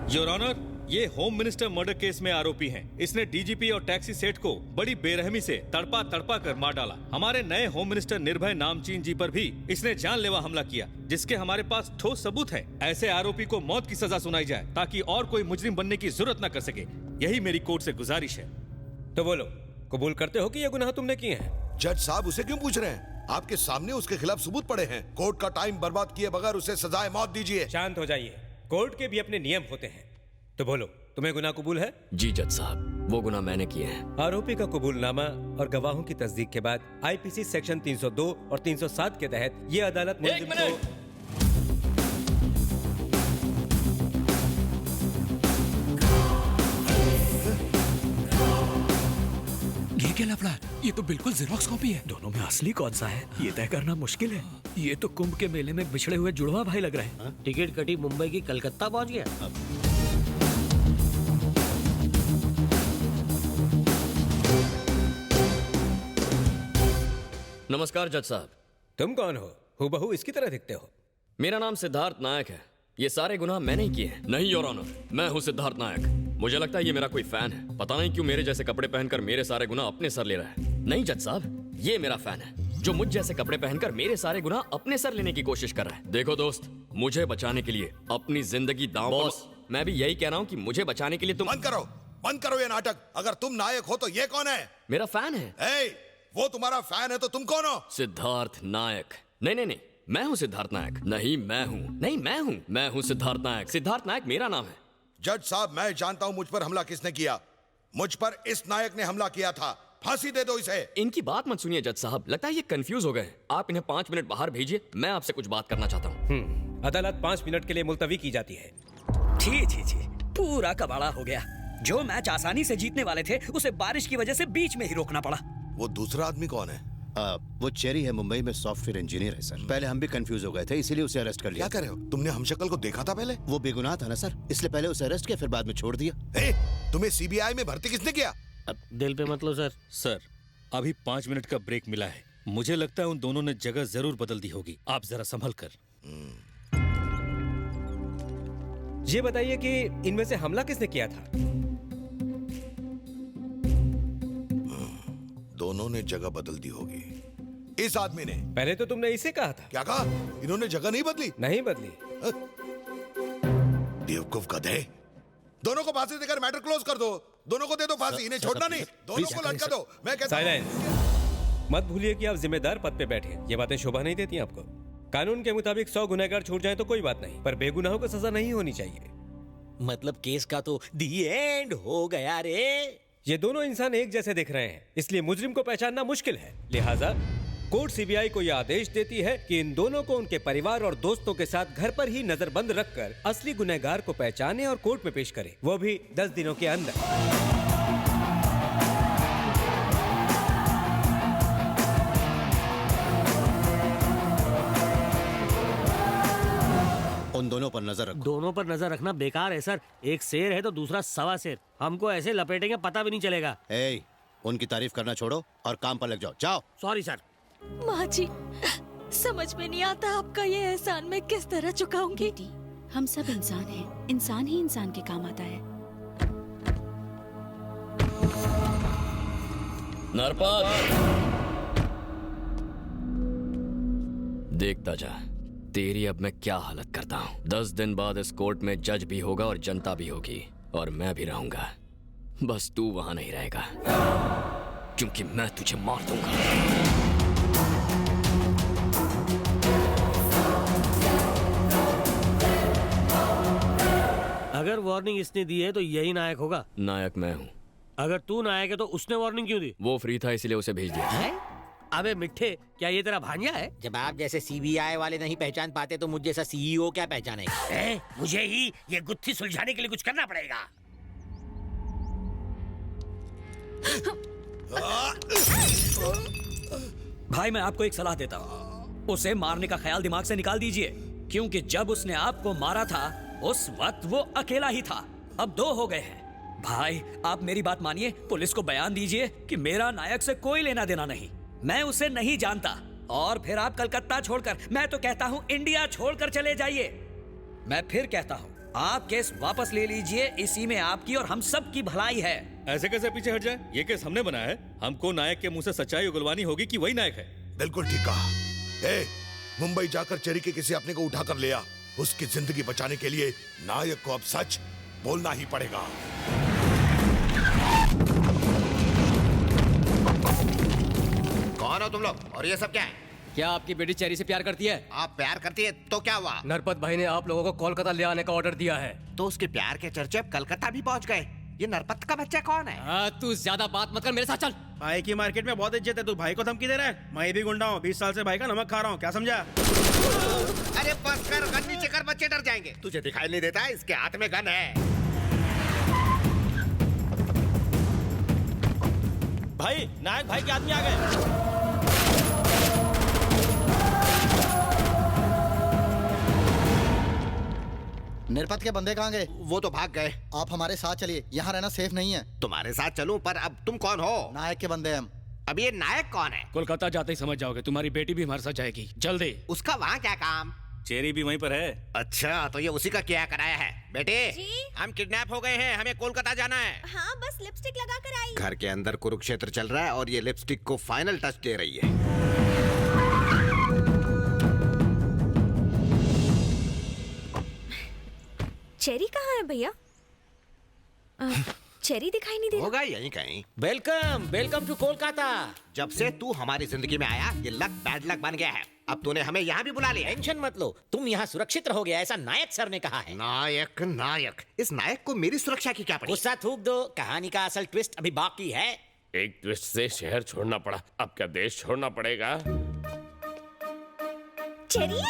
Your honour, ये home minister murder case में आरोपी हैं। इसने डीजीपी और टैक्सी सेठ को बड़ी बेरहमी से तड़पा तड़पा कर मार डाला। हमारे नए होम मिनिस्टर निर्भय नामचीन जी पर भी इसने जानलेवा हमला किया, जिसके हमारे पास ठोस सबूत है। ऐसे आरोपी को मौत की सजा सुनाई जाए ताकि और कोई मुजरिम बनने की जरूरत न कर सके। यही मेरी कोर्ट से गुजारिश है। तो बोलो, कबूल करते हो कि ये गुनाह तुमने किए हैं? जज साहब, उसे क्यों पूछ रहे हैं? आपके सामने उसके खिलाफ सबूत पड़े हैं। कोर्ट का टाइम बर्बाद किए बगैर उसे सजाए मौत दीजिए। शांत हो जाइए, कोर्ट के भी अपने नियम होते हैं। तो बोलो, तुम्हें गुनाह कबूल है? जी जज साहब, वो गुनाह मैंने किए हैं। आरोपी का कबूलनामा और गवाहों की तस्दीक के बाद आईपीसी सेक्शन 302 और 307 के तहत ये अदालत मुलजिम को ये क्या लफड़ा है? ये तो बिल्कुल जेरोक्स कॉपी है। दोनों में असली कौन सा है ये तय करना मुश्किल है। ये तो कुंभ के मेले में बिछड़े हुए जुड़वा भाई लग रहे हैं। टिकट कटी मुंबई की कलकत्ता पहुंच गया। नमस्कार जज साहब। तुम कौन हो? हूबहू इसकी तरह दिखते हो। मेरा नाम सिद्धार्थ नायक है। ये सारे गुनाह मैंने ही किए हैं। नहीं योर ऑनर, मैं हूँ सिद्धार्थ नायक। मुझे लगता है ये मेरा कोई फैन है। पता नहीं क्यों मेरे जैसे कपड़े पहनकर मेरे सारे गुनाह अपने सर ले रहा है। नहीं जज साहब, ये मेरा फैन है जो मुझ जैसे कपड़े पहनकर मेरे सारे गुनाह अपने सर लेने की कोशिश कर रहा है। देखो दोस्त, मुझे बचाने के लिए अपनी जिंदगी दांव पर। बॉस, मैं भी यही कह रहा हूँ कि मुझे बचाने के लिए तुम बंद करो ये नाटक। अगर तुम नायक हो तो ये कौन है? मेरा फैन है। वो तुम्हारा फैन है तो तुम कौन हो? सिद्धार्थ नायक। नहीं नहीं नहीं, मैं हूँ सिद्धार्थ नायक। नहीं मैं हूँ सिद्धार्थ नायक। सिद्धार्थ नायक मेरा नाम है। जज साहब, मैं जानता हूँ मुझ पर हमला किसने किया। मुझ पर इस नायक ने हमला किया था। फांसी दे दो इसे। इनकी बात मत सुनिए जज साहब, लगता है ये कंफ्यूज हो गए। आप इन्हें 5 मिनट बाहर भेजिए, मैं आपसे कुछ बात करना चाहता हूँ। अदालत 5 मिनट के लिए मुलतवी की जाती है। छी, पूरा कबाड़ा हो गया। जो मैच आसानी से जीतने वाले थे उसे बारिश की वजह से बीच में ही रोकना पड़ा। वो दूसरा आदमी कौन है? वो चेरी है, मुंबई में सॉफ्टवेयर इंजीनियर है सर। पहले हम भी कंफ्यूज हो गए थे, इसीलिए उसे अरेस्ट कर लिया। क्या कर रहे हो? तुमने हमशक्ल को देखा था पहले? वो बेगुनाह था ना सर, इसलिए पहले उसे अरेस्ट किया, फिर बाद में छोड़ दिया। तुम्हें सीबीआई में भर्ती किसने किया? दिल पे मत लो सर। सर, अभी 5 मिनट का ब्रेक मिला है। मुझे लगता है उन दोनों ने जगह जरूर बदल दी होगी। आप जरा संभल कर। ये बताइए कि इनमें से हमला किसने किया था? दोनों ने जगह बदल दी होगी। इस आदमी ने। पहले तो तुमने इसे कहा था। क्या कहा? इन्होंने जगह नहीं बदली। नहीं बदली। बेवकूफ गधे। दोनों को फांसी देकर मैटर क्लोज कर दो। दोनों को दे दो फांसी, इन्हें छोड़ना नहीं। दोनों को लटका दो। मैं कहता हूं। साइलेंस। मत भूलिए कि आप जिम्मेदार पद पे बैठे। ये बातें शोभा नहीं देती आपको। कानून के मुताबिक 100 गुनहगार छूट जाए तो कोई बात नहीं, पर बेगुनाहों को सजा नहीं होनी चाहिए। मतलब केस का तो दी एंड हो गया रे। ये दोनों इंसान एक जैसे दिख रहे हैं, इसलिए मुजरिम को पहचानना मुश्किल है। लिहाजा कोर्ट सीबीआई को यह आदेश देती है कि इन दोनों को उनके परिवार और दोस्तों के साथ घर पर ही नजरबंद रखकर असली गुनहगार को पहचाने और कोर्ट में पेश करे, वो भी 10 दिनों के अंदर। उन दोनों पर नजर रखो। दोनों पर नजर रखना बेकार है सर। एक शेर है तो दूसरा सवा शेर। हमको ऐसे लपेटेंगे पता भी नहीं चलेगा। उनकी तारीफ करना छोड़ो और काम पर लग जाओ। जाओ। Sorry sir. माँ जी, समझ में नहीं आता आपका ये एहसान मैं किस तरह चुकाऊंगी। बेटी, हम सब इंसान हैं। इंसान ही इंसान के काम आता है। नरपत, देखता जा तेरी अब मैं क्या हालत करता हूँ। 10 दिन बाद इस कोर्ट में जज भी होगा और जनता भी होगी, और मैं भी रहूंगा। बस तू वहां नहीं रहेगा, क्योंकि मैं तुझे मार दूंगा। अगर वार्निंग इसने दी है तो यही नायक होगा। नायक मैं हूँ। अगर तू नायक है तो उसने वार्निंग क्यों दी? वो फ्री था इसलिए उसे भेज दिया। है? अबे मिठ्ठे, क्या ये तेरा भांजा है? जब आप जैसे सीबीआई वाले नहीं पहचान पाते तो मुझ जैसा सीईओ क्या पहचानेगा? मुझे ही ये गुत्थी सुलझाने के लिए कुछ करना पड़ेगा। भाई, मैं आपको एक सलाह देता हूँ। उसे मारने का ख्याल दिमाग से निकाल दीजिए, क्योंकि जब उसने आपको मारा था उस वक्त वो अकेला ही था। अब 2 हो गए हैं। भाई, आप मेरी बात मानिए, पुलिस को बयान दीजिए कि मेरा नायक से कोई लेना देना नहीं, मैं उसे नहीं जानता। और फिर आप कलकत्ता छोड़कर, मैं तो कहता हूँ इंडिया छोड़कर चले जाइए। मैं फिर कहता हूँ, आप केस वापस ले लीजिए, इसी में आपकी और हम सब की भलाई है। ऐसे कैसे पीछे हट जाए? ये केस हमने बनाया है, हमको नायक के मुंह से सच्चाई उगलवानी होगी कि वही नायक है। बिल्कुल ठीक कहा। ए, मुंबई जाकर चेरी के किसी अपने को उठाकर ले आ। उसकी जिंदगी बचाने के लिए नायक को अब सच बोलना ही पड़ेगा। कौन हो तुम लोग और ये सब क्या है? क्या आपकी बेटी चेरी से प्यार करती है? आप प्यार करती है तो क्या हुआ? नरपत भाई ने आप लोगों को कोलकाता ले आने का ऑर्डर दिया है। तो उसके प्यार के चर्चे अब कलकत्ता भी पहुंच गए। ये नरपत का बच्चा कौन है? तू ज्यादा बात मत कर, मेरे साथ चल। भाई की मार्केट में बहुत इज्जत है, तू भाई को धमकी दे रहा है? मैं भी गुंडा हूँ, 20 साल से भाई का नमक खा रहा हूँ, क्या समझा? अरे बस कर, गन नीचे कर, बच्चे डर जाएंगे। तुझे दिखाई नहीं देता इसके हाथ में गन है? भाई नायक भाई के आदमी आ गए। निरपत के बंदे कहाँ गए? वो तो भाग गए। आप हमारे साथ चलिए, यहाँ रहना सेफ नहीं है। तुम्हारे साथ चलूं, पर अब तुम कौन हो? नायक के बंदे हम। अब ये नायक कौन है? कोलकाता जाते ही समझ जाओगे, तुम्हारी बेटी भी हमारे साथ जाएगी, जल्दी। उसका वहाँ क्या काम? चेरी भी वहीं पर है। अच्छा, तो ये उसी का क्या कराया है? बेटे जी? हम किडनैप हो गए हैं, हमें कोलकाता जाना है। हाँ, बस लिपस्टिक लगा कर आई। घर के अंदर कुरुक्षेत्र चल रहा है और ये लिपस्टिक को फाइनल टच दे रही है। चेरी कहाँ है भैया? चेरी दिखाई नहीं दे रहा। होगा यहीं कहीं। Welcome, welcome to Kolkata. जब से तू हमारी जिंदगी में आया, ये लक बैड लक बन गया है। अब तूने हमें यहाँ भी बुला लिया। टेंशन मत लो, तुम यहाँ सुरक्षित रहोगे, ऐसा नायक सर ने कहा है। नायक नायक, इस नायक को मेरी सुरक्षा की क्या पड़ी? गुस्सा थूक दो, कहानी का असल ट्विस्ट अभी बाकी है। एक ट्विस्ट से शहर छोड़ना पड़ा, अब क्या देश छोड़ना पड़ेगा? चेरी?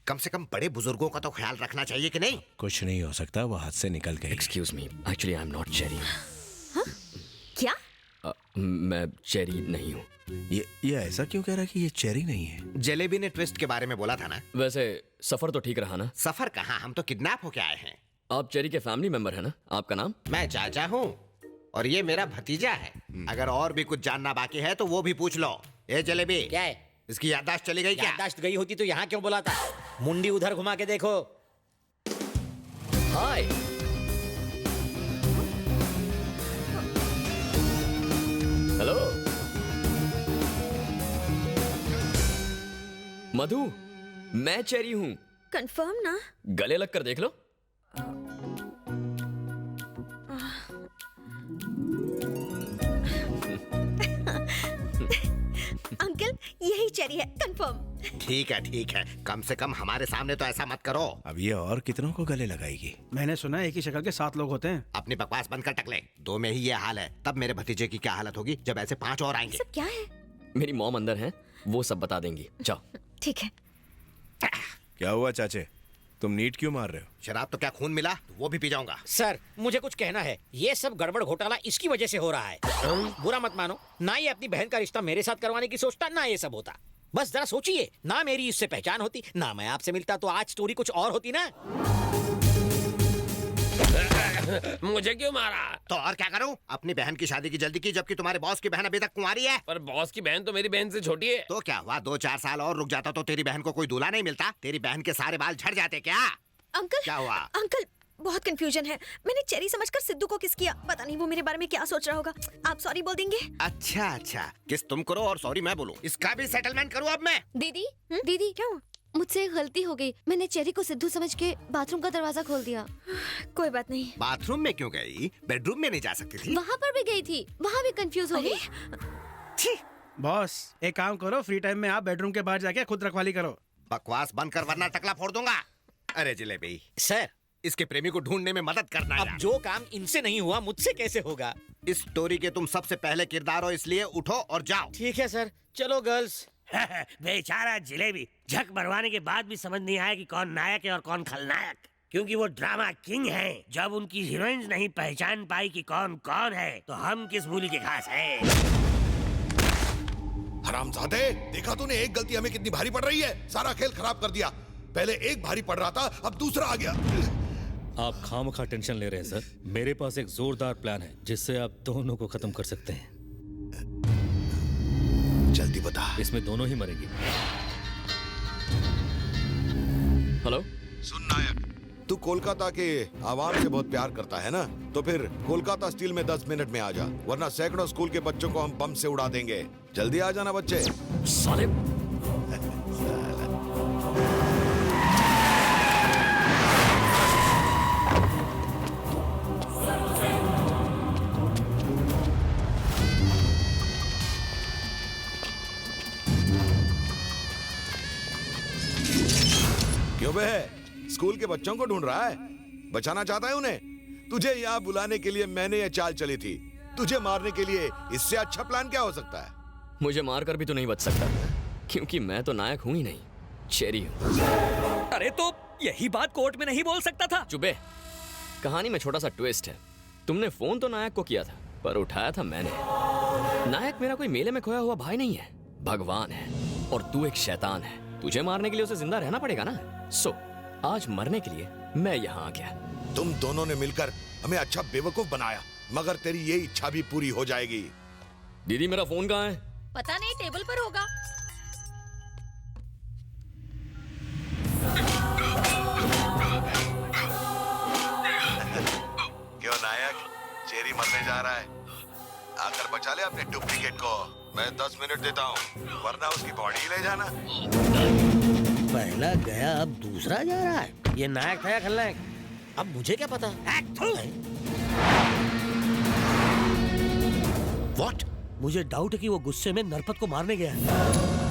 कम से कम बड़े बुजुर्गों का तो ख्याल रखना चाहिए कि नहीं? कुछ नहीं हो सकता, वो हाथ से निकल गए। Excuse me, actually I am not cherry. क्या? मैं चेरी नहीं हूँ। ये ऐसा क्यों कह रहा है कि ये चेरी नहीं है? जलेबी ने ट्विस्ट के बारे में बोला था ना। वैसे सफर तो ठीक रहा ना? सफर कहाँ, हम तो किडनैप होके आए हैं। आप चेरी के फैमिली मेंबर है ना? आपका नाम? मैं चाचा हूँ और ये मेरा भतीजा है। अगर और भी कुछ जानना बाकी है तो वो भी पूछ लो। ए जलेबी, क्या है? इसकी याददाश्त चली गई क्या? याददाश्त गई होती तो यहाँ क्यों बुलाता? मुंडी उधर घुमा के देखो। हाय। हेलो मधु, मैं चेरी हूँ। कंफर्म ना? गले लग कर देख लो। अंकल यही चेरी है, कंफर्म। ठीक है, कम से कम हमारे सामने तो ऐसा मत करो। अब ये और कितनों को गले लगाएगी? मैंने सुना एक ही शक्ल के 7 लोग होते हैं। अपनी बकवास बंद कर टकले। 2 में ही ये हाल है, तब मेरे भतीजे की क्या हालत होगी जब ऐसे 5 और आएंगे। सब क्या है? मेरी मॉम अंदर है, वो सब बता देंगी। जाओ। ठीक है। क्या हुआ चाचे, तुम नीट क्यों मार रहे हो? शराब तो क्या खून मिला, वो भी पी जाऊंगा। सर मुझे कुछ कहना है, ये सब गड़बड़ घोटाला इसकी वजह से हो रहा है। बुरा मत मानो, ना ये अपनी बहन का रिश्ता मेरे साथ करवाने की सोचता, ना ये सब होता। बस जरा सोचिए, ना मेरी इससे पहचान होती, ना मैं आपसे मिलता, तो आज स्टोरी कुछ और होती ना। मुझे क्यों मारा? तो और क्या करूं? अपनी बहन की शादी की जल्दी की, जबकि तुम्हारे बॉस की बहन अभी तक कुंवारी है। पर बॉस की बहन तो मेरी बहन से छोटी है। तो क्या हुआ, 2-4 साल और रुक जाता तो तेरी बहन को कोई दूल्हा नहीं मिलता? तेरी बहन के सारे बाल झड़ जाते क्या? अंकल क्या हुआ? अंकल बहुत कंफ्यूजन है, मैंने चेरी समझकर सिद्धू को किस किया, पता नहीं वो मेरे बारे में क्या सोच रहा होगा। आप सॉरी बोल देंगे? अच्छा, किस तुम करो और सॉरी मैं बोलूं, इसका भी सेटलमेंट करूं अब मैं। दीदी दीदी क्या हुआ? मुझसे गलती हो गई, मैंने चेरी को सिद्धू समझ के बाथरूम का दरवाजा खोल दिया। कोई बात नहीं। बाथरूम में क्यों गई? बेडरूम में नहीं जा सकती थी? वहाँ पर भी गई थी, वहाँ भी कंफ्यूज हो गई। बॉस एक काम करो, फ्री टाइम में आप बेडरूम के बाहर जाके खुद रखवाली करो। बकवास बंद कर वरना टकला फोड़ दूंगा। अरे जलेबी सर, इसके प्रेमी को ढूंढने में मदद करना है। अब जो काम इनसे नहीं हुआ मुझसे कैसे होगा? इस स्टोरी के तुम सबसे पहले किरदार हो, इसलिए उठो और जाओ। ठीक है सर, चलो गर्ल्स। बेचारा जिलेबी झक भरवाने के बाद भी समझ नहीं आया कि कौन नायक है और कौन खलनायक, क्योंकि वो ड्रामा किंग हैं। जब उनकी हीरोइंस नहीं पहचान पाई कि कौन कौन है, तो हम किस मूली के घास हैं। हरामजादे, देखा तूने एक गलती हमें कितनी भारी पड़ रही है? सारा खेल खराब कर दिया। पहले एक भारी पड़ रहा था, अब दूसरा आ गया। आप खामखा टेंशन ले रहे हैं सर। मेरे पास एक जोरदार प्लान है जिससे आप दोनों को खत्म कर सकते हैं। जल्दी बता। इसमें दोनों ही मरेंगे। हेलो। सुन नायक, तू कोलकाता के आवाम से बहुत प्यार करता है ना, तो फिर कोलकाता स्टील में 10 मिनट में आ जा, वरना सैकड़ों स्कूल के बच्चों को हम बम से उड़ा देंगे। जल्दी आ जाना बच्चे। साले। क्यों बे? स्कूल के बच्चों को ढूंढ रहा है? बचाना चाहता है उन्हें? तुझे यहाँ बुलाने के लिए मैंने ये चाल चली थी। तुझे मारने के लिए इससे अच्छा प्लान क्या हो सकता है? मुझे मारकर भी तो नहीं बच सकता, क्योंकि मैं तो नायक हूं ही नहीं, चेरी हूं। अरे तो यही बात कोर्ट में नहीं बोल सकता था? चुपे। कहानी में छोटा सा ट्विस्ट है। तुमने फोन तो नायक को किया था, पर उठाया था मैंने। नायक मेरा कोई मेले में खोया हुआ भाई नहीं है, भगवान है। और तू एक शैतान है। तुझे मारने के लिए उसे जिंदा रहना पड़ेगा ना। सो आज मरने के लिए मैं यहाँ आ गया। तुम दोनों ने मिलकर हमें अच्छा बेवकूफ बनाया, मगर तेरी ये इच्छा भी पूरी हो जाएगी। दीदी मेरा फोन कहाँ है? पता नहीं, टेबल पर होगा। क्यों नायक, चेरी मरने जा रहा है? आकर बचा ले अपने डुप्लीकेट को। मैं 10 मिनट देता हूँ, वरना उसकी बॉडी ले जाना। पहला गया, अब दूसरा जा रहा है। ये नायक था या खलनायक? अब मुझे क्या पता? What? मुझे डाउट है कि वो गुस्से में नरपत को मारने गया है।